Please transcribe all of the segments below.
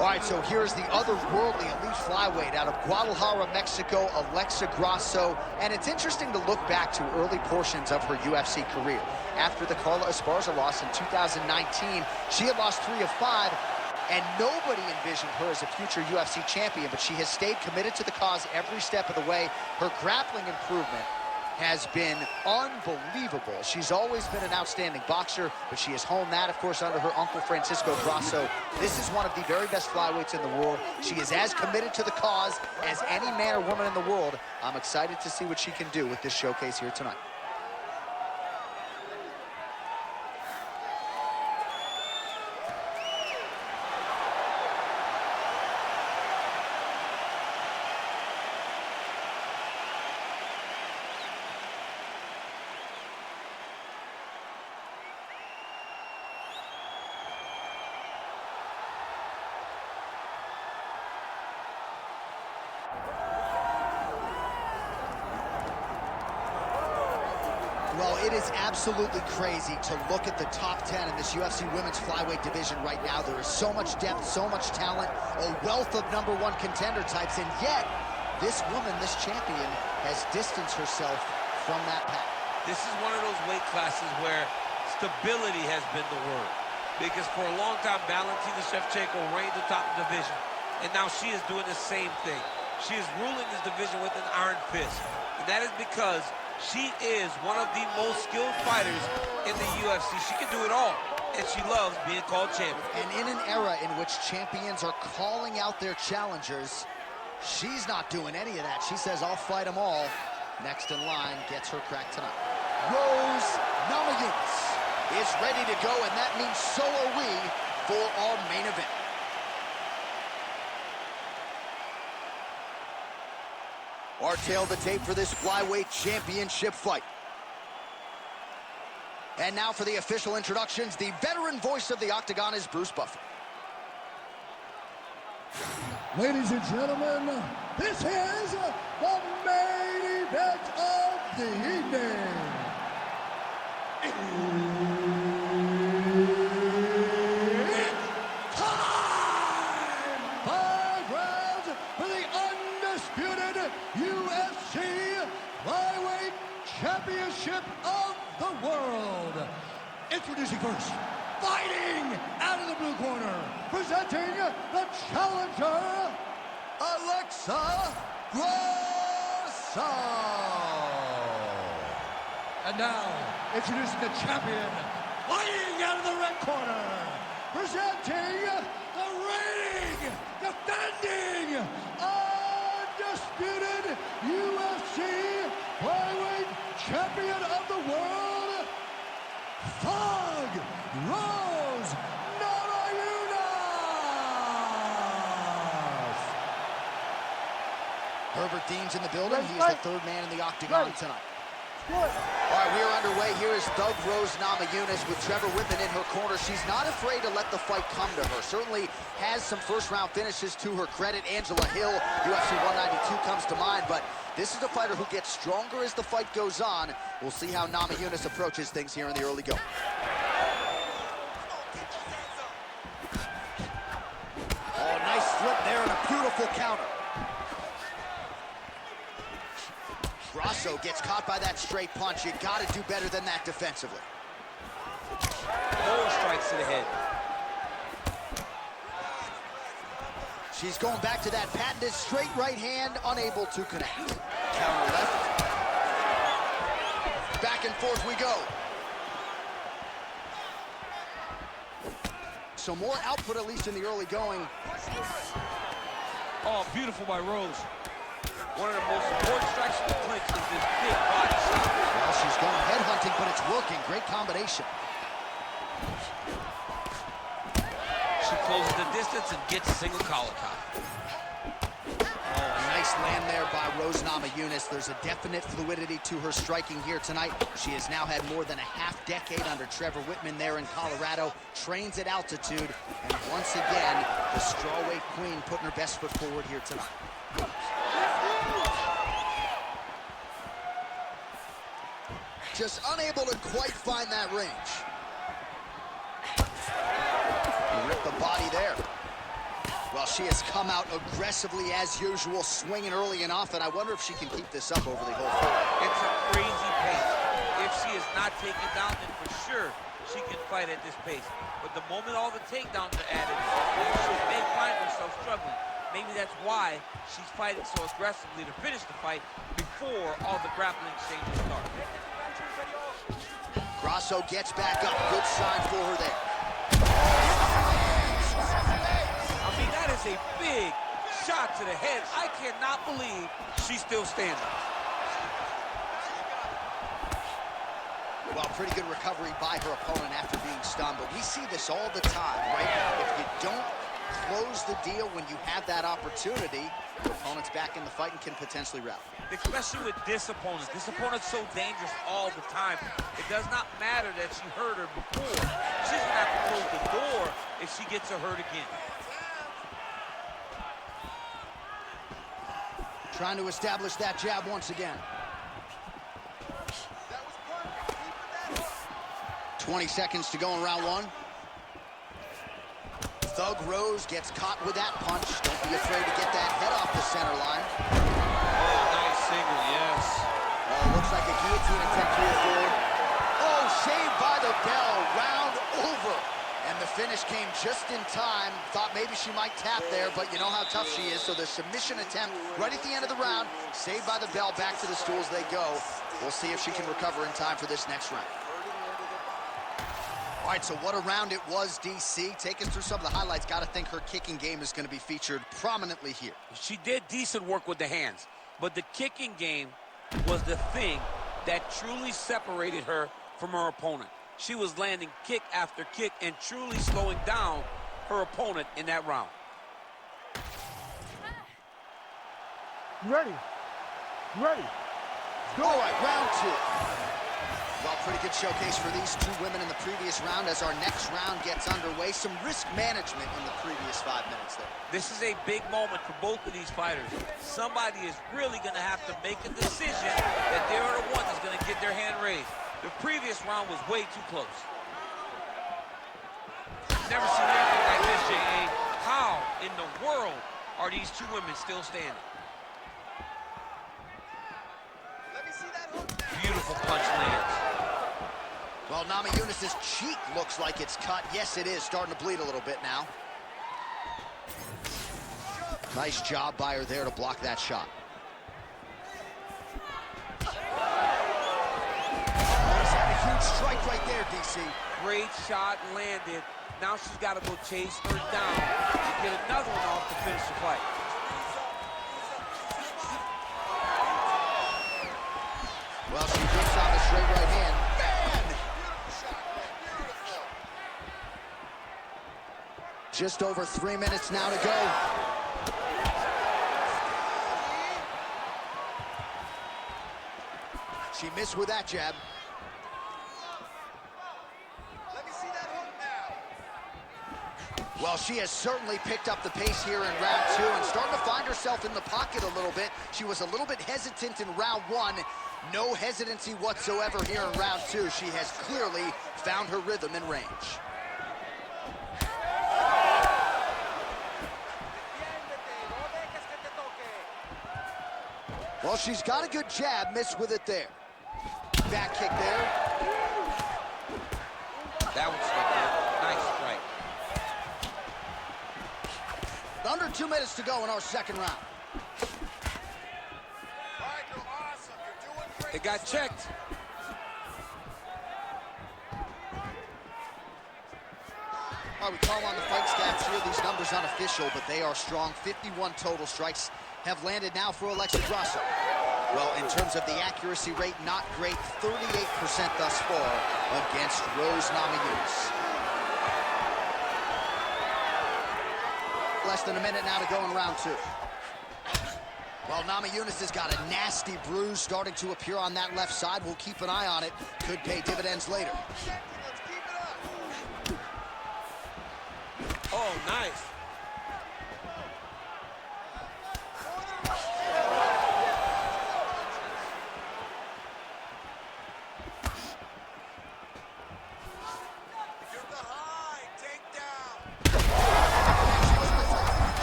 All right, so here's the otherworldly elite flyweight out of Guadalajara, Mexico, Grasso. And it's interesting to look back to early portions of her UFC career. After the Carla Esparza loss in 2019, she had lost 3 of 5, and nobody envisioned her as a future UFC champion, but she has stayed committed to the cause every step of the way. Her grappling improvement has been unbelievable. She's always been an outstanding boxer, but she has honed that, of course, under her uncle, Francisco Grasso. This is one of the very best flyweights in the world. She is as committed to the cause as any man or woman in the world. I'm excited to see what she can do with this showcase here tonight. Well, it is absolutely crazy to look at the top 10 in this UFC women's flyweight division right now. There is so much depth, so much talent, a wealth of #1 contender types, and yet this woman, this champion, has distanced herself from that path. This is one of those weight classes where stability has been the word. Because for a long time, Valentina Shevchenko reigned atop the division, and now she is doing the same thing. She is ruling this division with an iron fist, and that is because she is one of the most skilled fighters in the UFC. She can do it all, and she loves being called champion. And in an era in which champions are calling out their challengers, she's not doing any of that. She says, I'll fight them all. Next in line gets her crack tonight. Namajunas is ready to go, and that means so are we for our main event. Our tail of the tape for this flyweight championship fight. And now for the official introductions, the veteran voice of the Octagon is Bruce Buffer. Ladies and gentlemen, this is the main event of the evening. It's time! 5 rounds for the undisputed UFC Flyweight Championship of the world. Introducing first, fighting out of the blue corner, presenting the challenger, Alexa Grasso. And now, introducing the champion, fighting out of the red corner, presenting the reigning, defending, undisputed UFC Flyweight Champion of the world, Thug Rose Namajunas. Herbert Dean's in the building. He is the third man in the Octagon tonight. All right, we are underway. Here is Thug Rose Namajunas with Trevor Whitman in her corner. She's not afraid to let the fight come to her. Certainly has some first-round finishes to her credit. Angela Hill, UFC 192 comes to mind, but this is a fighter who gets stronger as the fight goes on. We'll see how Namajunas approaches things here in the early go. Oh, nice flip there and a beautiful counter. Grasso gets caught by that straight punch. You got to do better than that defensively. 4 strikes to the head. She's going back to that patented straight right hand, unable to connect. Counter left. Back and forth we go. So more output, at least in the early going. Oh, beautiful by Rose. One of the most important strikes in the clinch is this big body shot. Well, she's going head hunting, but it's working. Great combination. She closes the distance and gets a single collar top. Oh, a nice land there by Rose Namajunas. There's a definite fluidity to her striking here tonight. She has now had more than a half-decade under Trevor Whitman there in Colorado. Trains at altitude, and once again, the strawweight queen putting her best foot forward here tonight. Just unable to quite find that range. He ripped the body there. Well, she has come out aggressively as usual, swinging early and often. I wonder if she can keep this up over the whole fight. It's a crazy pace. If she is not taken down, then for sure she can fight at this pace. But the moment all the takedowns are added, she may find herself struggling. Maybe that's why she's fighting so aggressively to finish the fight before all the grappling exchanges start. Grasso gets back up. Good sign for her there. I mean, that is a big shot to the head. I cannot believe she's still standing. Well, pretty good recovery by her opponent after being stunned, but we see this all the time, right? If you don't close the deal when you have that opportunity, your opponent's back in the fight and can potentially rally. Especially with this opponent. This opponent's so dangerous all the time. It does not matter that she hurt her before. She's gonna have to close the door if she gets her hurt again. Trying to establish that jab once again. 20 seconds to go in round one. Thug Rose gets caught with that punch. Don't be afraid to get that head off the center line. Oh, nice single, yes. Oh, looks like a guillotine attempt here forward. Oh, shaved by the bell. Round over. And the finish came just in time. Thought maybe she might tap there, but you know how tough she is. So the submission attempt right at the end of the round. Saved by the bell. Back to the stools they go. We'll see if she can recover in time for this next round. All right, so what a round it was, DC. Taking through some of the highlights, got to think her kicking game is going to be featured prominently here. She did decent work with the hands, but the kicking game was the thing that truly separated her from her opponent. She was landing kick after kick and truly slowing down her opponent in that round. You ready? You ready? All right, round two. Well, pretty good showcase for these two women in the previous round as our next round gets underway. Some risk management in the previous 5 minutes there. This is a big moment for both of these fighters. Somebody is really going to have to make a decision that they're the one that's going to get their hand raised. The previous round was way too close. Never seen anything like this, J.A. How in the world are these two women still standing? Beautiful punch lands. Well, Namajunas' cheek looks like it's cut. Yes, it is. Starting to bleed a little bit now. Nice job by her there to block that shot. Nice, had a huge strike right there, DC. Great shot landed. Now she's got to go chase her down to get another one off to finish the fight. Well, she gets on the straight right hand. Just over 3 minutes now to go. She missed with that jab. Let me see that hook now. Well, she has certainly picked up the pace here in round two and starting to find herself in the pocket a little bit. She was a little bit hesitant in round one. No hesitancy whatsoever here in round two. She has clearly found her rhythm and range. Well, she's got a good jab, missed with it there. Back kick there. That one's good. Nice strike. Under 2 minutes to go in our second round. It got checked. Well, we call on the fight stats here. These numbers unofficial, but they are strong. 51 total strikes have landed now for Alexa Grasso. Well, in terms of the accuracy rate, not great. 38% thus far against Rose Namajunas. Less than a minute now to go in round two. Well, Namajunas has got a nasty bruise starting to appear on that left side. We'll keep an eye on it. Could pay dividends later. Oh, nice.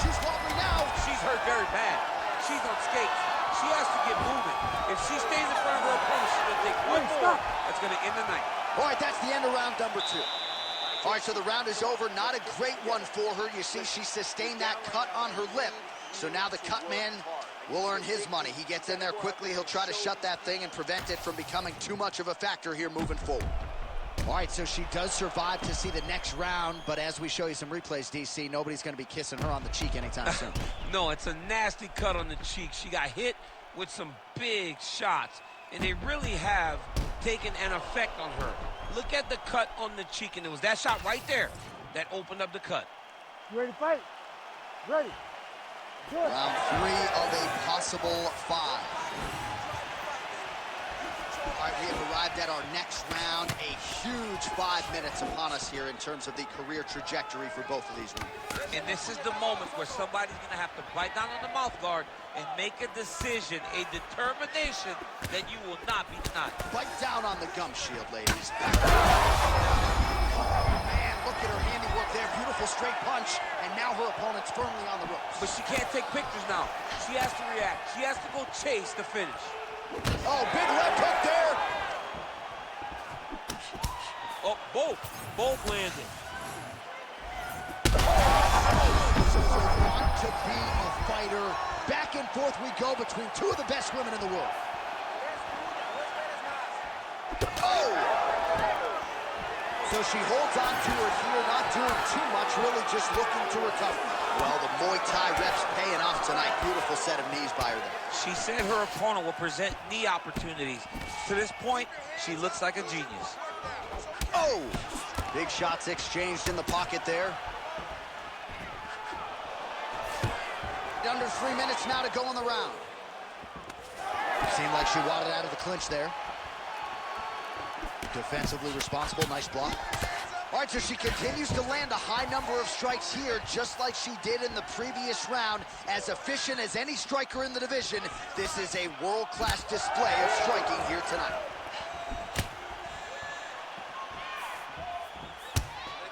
She's She's on skates. She has to get moving. If she stays in front of her opponent, she's going to take one more. That's going to end the night. All right, that's the end of round number 2. All right, so the round is over. Not a great one for her. You see, she sustained that cut on her lip. So now the cut man will earn his money. He gets in there quickly. He'll try to shut that thing and prevent it from becoming too much of a factor here moving forward. All right, so she does survive to see the next round, but as we show you some replays, DC, nobody's going to be kissing her on the cheek anytime soon. No, it's a nasty cut on the cheek. She got hit with some big shots, and they really have taken an effect on her. Look at the cut on the cheek, and it was that shot right there that opened up the cut. You ready to fight? Ready. Good. Round 3 of a possible 5. All right, we have arrived at our next round. A huge 5 minutes upon us here in terms of the career trajectory for both of these women. And this is the moment where somebody's going to have to bite down on the mouth guard and make a decision, a determination that you will not be denied. Bite down on the gum shield, ladies. Man, look at her handiwork there. Beautiful straight punch, and now her opponent's firmly on the ropes. But she can't take pictures now. She has to react. She has to go chase the finish. Oh, big left hook there. Oh, both landed. This is a want to be a fighter. Back and forth we go between two of the best women in the world. Oh! So she holds on to her here, not doing too much, really just looking to recover. Well, the Muay Thai reps paying off tonight. Beautiful set of knees by her there. She said her opponent will present knee opportunities. To this point, she looks like a genius. Oh! Big shots exchanged in the pocket there. Under 3 minutes now to go in the round. Seemed like she wadded out of the clinch there. Defensively responsible, nice block. All right, so she continues to land a high number of strikes here, just like she did in the previous round. As efficient as any striker in the division, this is a world-class display of striking here tonight.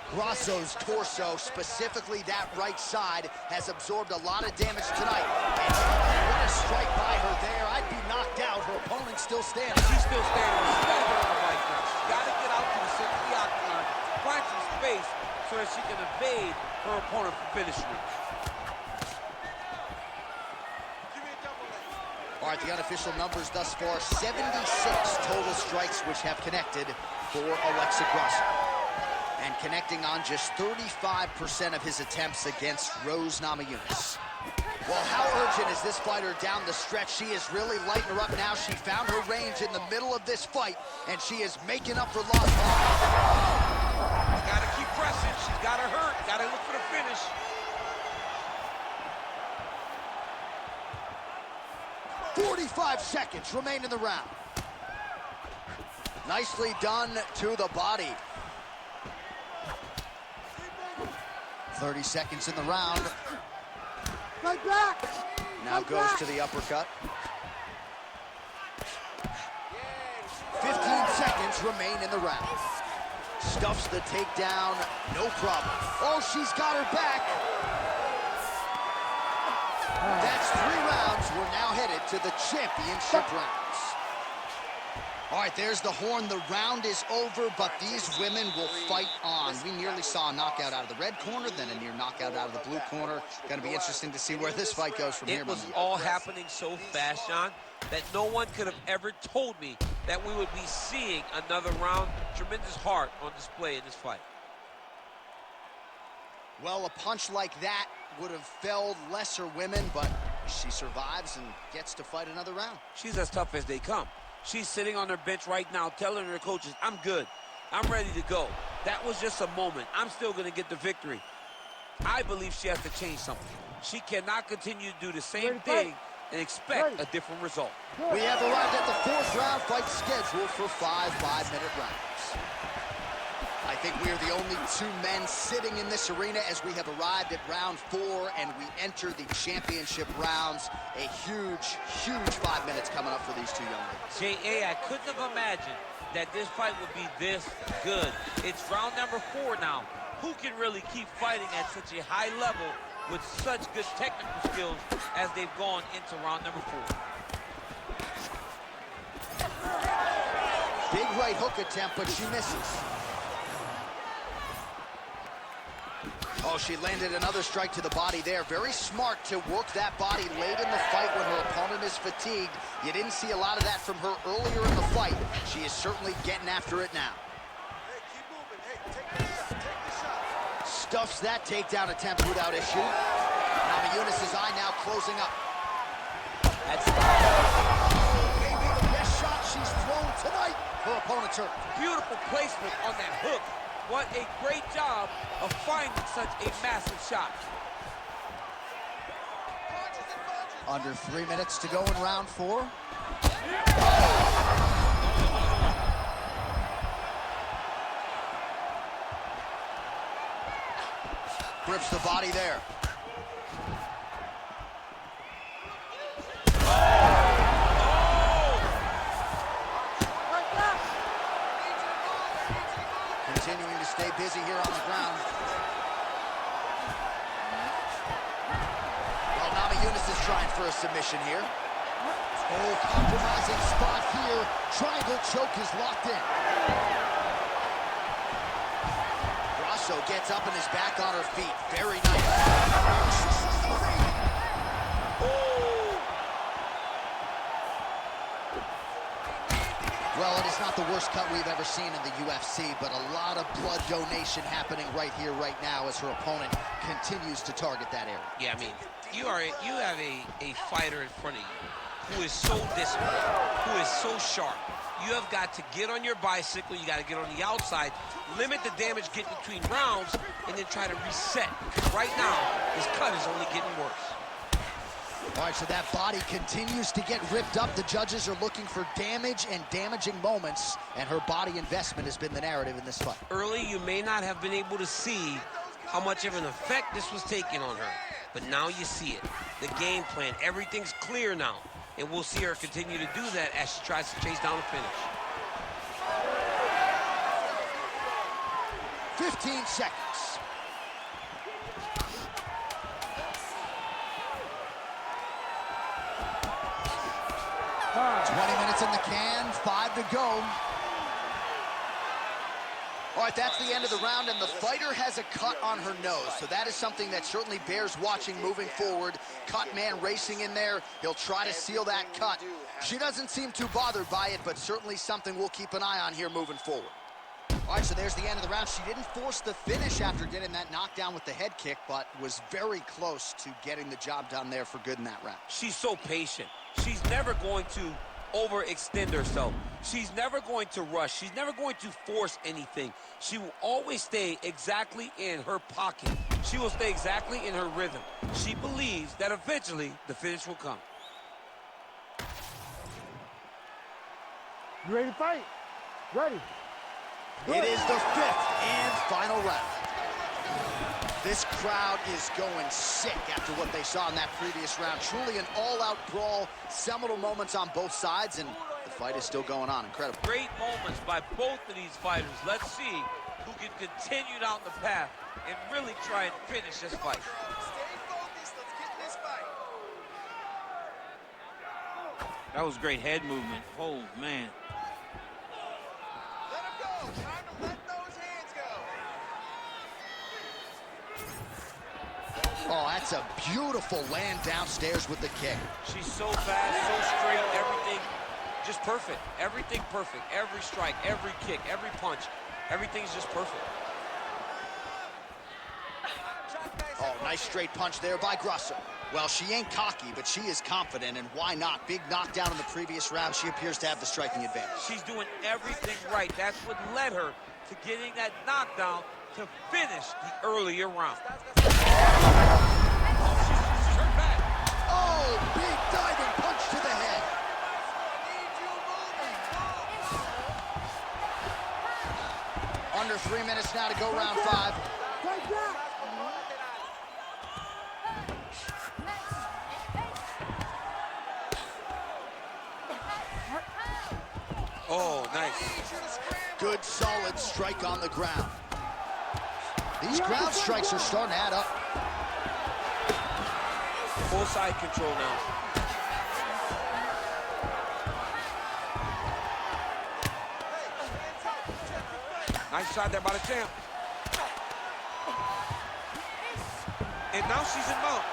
Grasso's torso, specifically that right side, has absorbed a lot of damage tonight. And what a strike by her there. I'd be knocked out. Her opponent's still standing. She's still standing. She's got to get on the right now. She's got to get out to the center of the octagon, find some space so that she can evade her opponent from finishing her. All right, the unofficial numbers thus far, 76 total strikes which have connected for Alexa Grasso. And connecting on just 35% of his attempts against Rose Namajunas. Well, how urgent is this fighter down the stretch? She is really lighting her up now. She found her range in the middle of this fight, and she is making up for lost time. Got to keep pressing. She's got to hurt. Got to look for the finish. "45 seconds remain in the round. Nicely done to the body. 30 seconds in the round. Right back. Now goes to the uppercut. 15 seconds remain in the round. Stuffs the takedown, no problem. Oh, she's got her back. That's 3 rounds. We're now headed to the championship rounds. All right, there's the horn. The round is over, but these women will fight on. We nearly saw a knockout out of the red corner, then a near knockout out of the blue corner. Going to be interesting to see where this fight goes from here. It was all happening so fast, John, that no one could have ever told me that we would be seeing another round. Tremendous heart on display in this fight. Well, a punch like that would have felled lesser women, but she survives and gets to fight another round. She's as tough as they come. She's sitting on her bench right now telling her coaches, I'm good. I'm ready to go. That was just a moment. I'm still going to get the victory. I believe she has to change something. She cannot continue to do the same thing and expect a different result. We have arrived at the 4th round fight scheduled for 5 5-minute rounds. I think we are the only 2 men sitting in this arena as we have arrived at round 4 and we enter the championship rounds. A huge, huge 5 minutes coming up for these 2 young ladies. J.A., I couldn't have imagined that this fight would be this good. It's round number 4 now. Who can really keep fighting at such a high level with such good technical skills as they've gone into round number 4. Big right hook attempt, but she misses. Oh, she landed another strike to the body there. Very smart to work that body late in the fight when her opponent is fatigued. You didn't see a lot of that from her earlier in the fight. She is certainly getting after it now. Hey, keep moving. Hey, take the shot. Take the shot. Stuffs that takedown attempt without issue. Namajunas' eye now closing up. That's maybe the best shot she's thrown tonight. Her opponent's hurt. Beautiful placement on that hook. What a great job of finding such a massive shot. Under 3 minutes to go in round 4. Grips the body there. Continuing to stay busy here on the ground. Well, Namajunas is trying for a submission here. Oh, compromising spot here. Triangle choke is locked in. Grasso gets up and is back on her feet. Very nice. Well, it is not the worst cut we've ever seen in the UFC, but a lot of blood donation happening right here, right now, as her opponent continues to target that area. Yeah, I mean, you have a fighter in front of you who is so disciplined, who is so sharp. You have got to get on your bicycle, you got to get on the outside, limit the damage getting between rounds, and then try to reset. Because right now, his cut is only getting worse. All right, so that body continues to get ripped up. The judges are looking for damage and damaging moments, and her body investment has been the narrative in this fight. Early, you may not have been able to see how much of an effect this was taking on her, but now you see it. The game plan, everything's clear now, and we'll see her continue to do that as she tries to chase down the finish. 15 seconds. 20 minutes in the can, 5 to go. All right, that's the end of the round, and the fighter has a cut on her nose, so that is something that certainly bears watching moving forward. Cut man racing in there. He'll try to seal that cut. She doesn't seem too bothered by it, but certainly something we'll keep an eye on here moving forward. All right, so there's the end of the round. She didn't force the finish after getting that knockdown with the head kick, but was very close to getting the job done there for good in that round. She's so patient. She's never going to overextend herself. She's never going to rush. She's never going to force anything. She will always stay exactly in her pocket. She will stay exactly in her rhythm. She believes that eventually the finish will come. You ready to fight? Ready. It is the 5th and final round. This crowd is going sick after what they saw in that previous round. Truly an all-out brawl, seminal moments on both sides, and the fight is still going on. Incredible. Great moments by both of these fighters. Let's see who can continue down the path and really try and finish this fight. Stay focused. Let's get this fight. That was great head movement. Oh, man. Let him go. Time to let those hands go. Oh, that's a beautiful land downstairs with the kick. She's so fast, so straight, everything just perfect. Everything perfect. Every strike, every kick, every punch, everything's just perfect. Oh, nice straight punch there by Grasso. Well, she ain't cocky, but she is confident, and why not? Big knockdown in the previous round. She appears to have the striking advantage. She's doing everything right. That's what led her to getting that knockdown to finish the earlier round. She's hurt back. Oh, big diving punch to the head. Under 3 minutes now to go round 5. Oh, nice. Good, solid strike on the ground. These ground strikes are starting to add up. Full side control now. Nice shot there by the champ. And now she's in mount.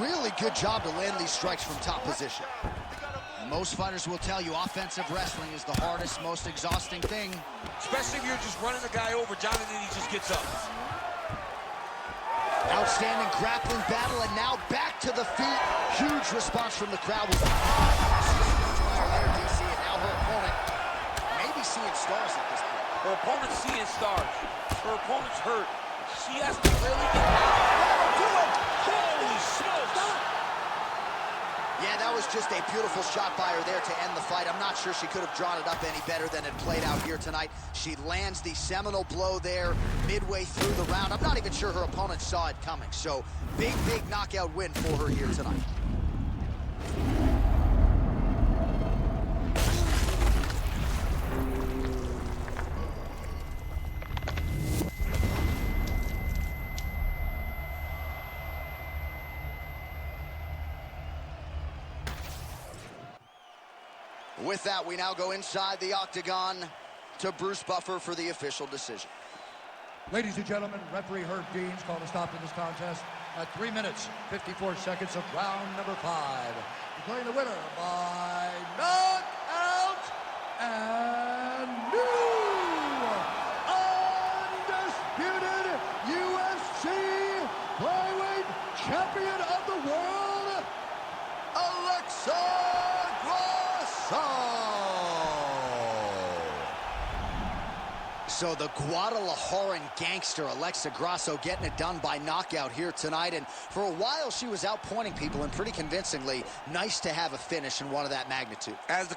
Really good job to land these strikes from top position. Most fighters will tell you offensive wrestling is the hardest, most exhausting thing. Especially if you're just running the guy over, Jonathan, he just gets up. Outstanding grappling battle, and now back to the feet. Huge response from the crowd. There, DC, and now her opponent maybe seeing stars at this point. Her opponent's seeing stars. Her opponent's hurt. She has to really get down. Holy smokes! Yeah, that was just a beautiful shot by her there to end the fight. I'm not sure she could have drawn it up any better than it played out here tonight. She lands the seminal blow there midway through the round. I'm not even sure her opponent saw it coming. So, big knockout win for her here tonight. With that, we now go inside the octagon to Bruce Buffer for the official decision. Ladies and gentlemen, referee Herb Dean's called a stop to this contest at 3 minutes, 54 seconds of round number 5. Declaring the winner by knockout and new undisputed UFC flyweight champion of the world, Alexa Grasso. So the Guadalajaran gangster Alexa Grasso getting it done by knockout here tonight. And for a while, she was outpointing people, and pretty convincingly. Nice to have a finish in one of that magnitude. As the